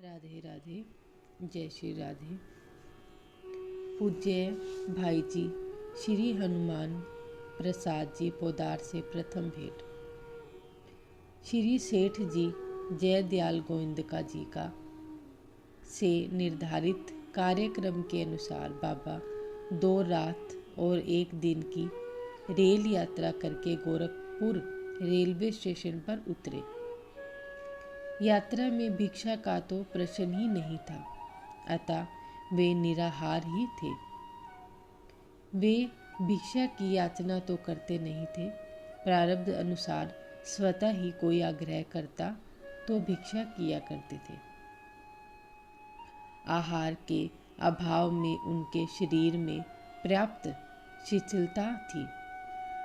राधे राधे। जय श्री राधे। पूज्य भाई जी श्री हनुमान प्रसाद जी पोदार से प्रथम भेंट। श्री सेठ जी जय दयाल गोविंदका जी का से निर्धारित कार्यक्रम के अनुसार बाबा 2 रात और 1 दिन की रेल यात्रा करके गोरखपुर रेलवे स्टेशन पर उतरे। यात्रा में भिक्षा का तो प्रश्न ही नहीं था, अतः वे निराहार ही थे। वे भिक्षा की याचना तो करते नहीं थे, प्रारब्ध अनुसार स्वतः ही कोई आग्रह करता तो भिक्षा किया करते थे। आहार के अभाव में उनके शरीर में पर्याप्त शिथिलता थी।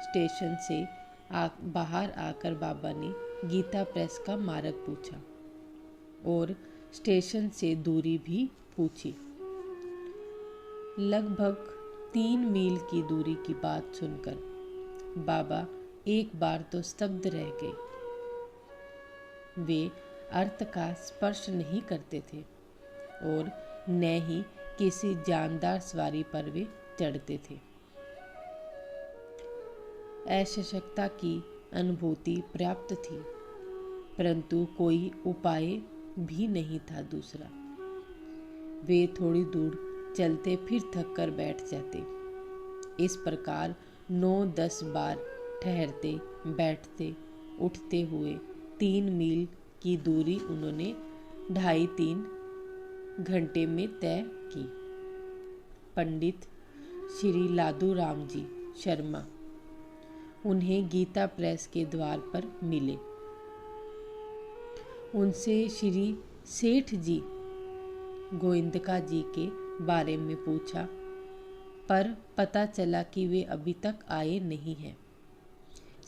स्टेशन से बाहर आकर बाबा ने गीता प्रेस का मार्ग पूछा और स्टेशन से दूरी भी पूछी। लगभग 3 मील की दूरी की बात सुनकर बाबा एक बार तो स्तब्ध रह गए। वे अर्थ का स्पर्श नहीं करते थे और न ही किसी जानदार सवारी पर वे चढ़ते थे। असशक्तता की अनुभूति पर्याप्त थी, परंतु कोई उपाय भी नहीं था दूसरा। वे थोड़ी दूर चलते फिर थक कर बैठ जाते। इस प्रकार 9-10 बार ठहरते बैठते उठते हुए 3 मील की दूरी उन्होंने 2.5-3 घंटे में तय की। पंडित श्री लादू राम जी शर्मा उन्हें गीता प्रेस के द्वार पर मिले। उनसे श्री सेठ जी गोविंदका जी के बारे में पूछा, पर पता चला कि वे अभी तक आए नहीं हैं।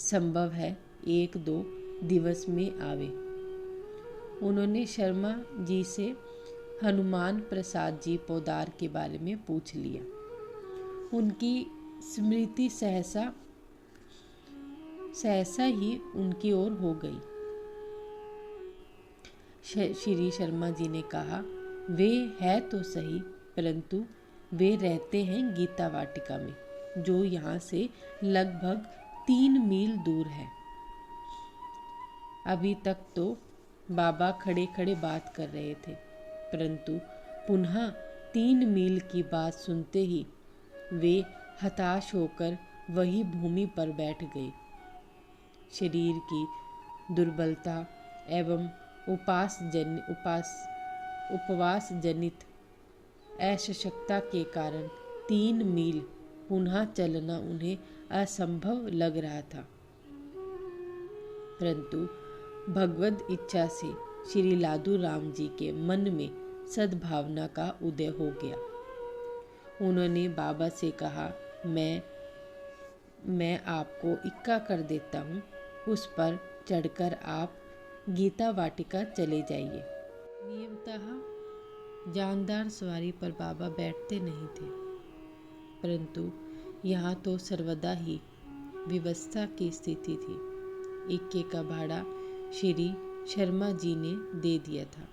संभव है 1-2 दिवस में आवे। उन्होंने शर्मा जी से हनुमान प्रसाद जी पोदार के बारे में पूछ लिया। उनकी स्मृति सहसा ही उनकी ओर हो गई। श्री शर्मा जी ने कहा, वे है तो सही, परंतु वे रहते हैं गीता वाटिका में, जो यहाँ से लगभग 3 मील दूर है। अभी तक तो बाबा खड़े खड़े बात कर रहे थे, परंतु पुनः 3 मील की बात सुनते ही वे हताश होकर वही भूमि पर बैठ गए। शरीर की दुर्बलता एवं उपवास जनित असशक्तता के कारण 3 मील पुनः चलना उन्हें असंभव लग रहा था, परंतु भगवद इच्छा से श्री लादू राम जी के मन में सद्भावना का उदय हो गया। उन्होंने बाबा से कहा, मैं आपको इक्का कर देता हूँ, उस पर चढ़कर आप गीता वाटिका चले जाइए। नियमतः जानदार सवारी पर बाबा बैठते नहीं थे, परंतु यहाँ तो सर्वदा ही व्यवस्था की स्थिति थी। इक्के का भाड़ा श्री शर्मा जी ने दे दिया था।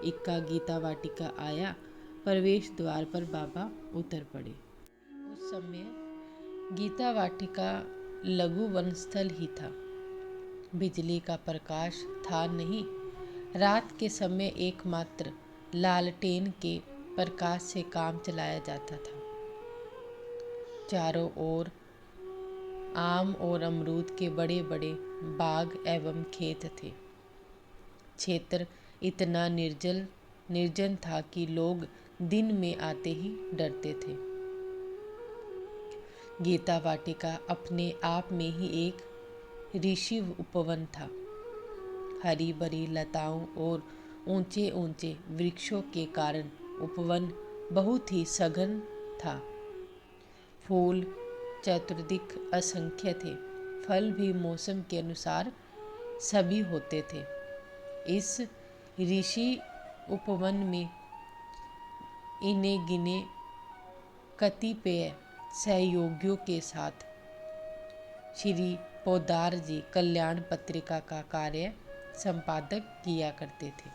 इक्का गीता वाटिका आया, प्रवेश द्वार पर बाबा उतर पड़े। उस समय गीता वाटिका लघु वनस्थल ही था। बिजली का प्रकाश था नहीं। रात के समय एकमात्र लालटेन के प्रकाश से काम चलाया जाता था। चारों ओर आम और अमरूद के बड़े बड़े बाग एवं खेत थे। क्षेत्र इतना निर्जन था कि लोग दिन में आते ही डरते थे। गीता वाटिका अपने आप में ही एक ऋषि उपवन था। हरी भरी लताओं और ऊंचे ऊंचे वृक्षों के कारण उपवन बहुत ही सघन था। फूल चतुर्दिक असंख्य थे। फल भी मौसम के अनुसार सभी होते थे। इस ऋषि उपवन में इन्हें गिने कतिपय सहयोगियों के साथ श्री पोदार जी कल्याण पत्रिका का कार्य संपादक किया करते थे।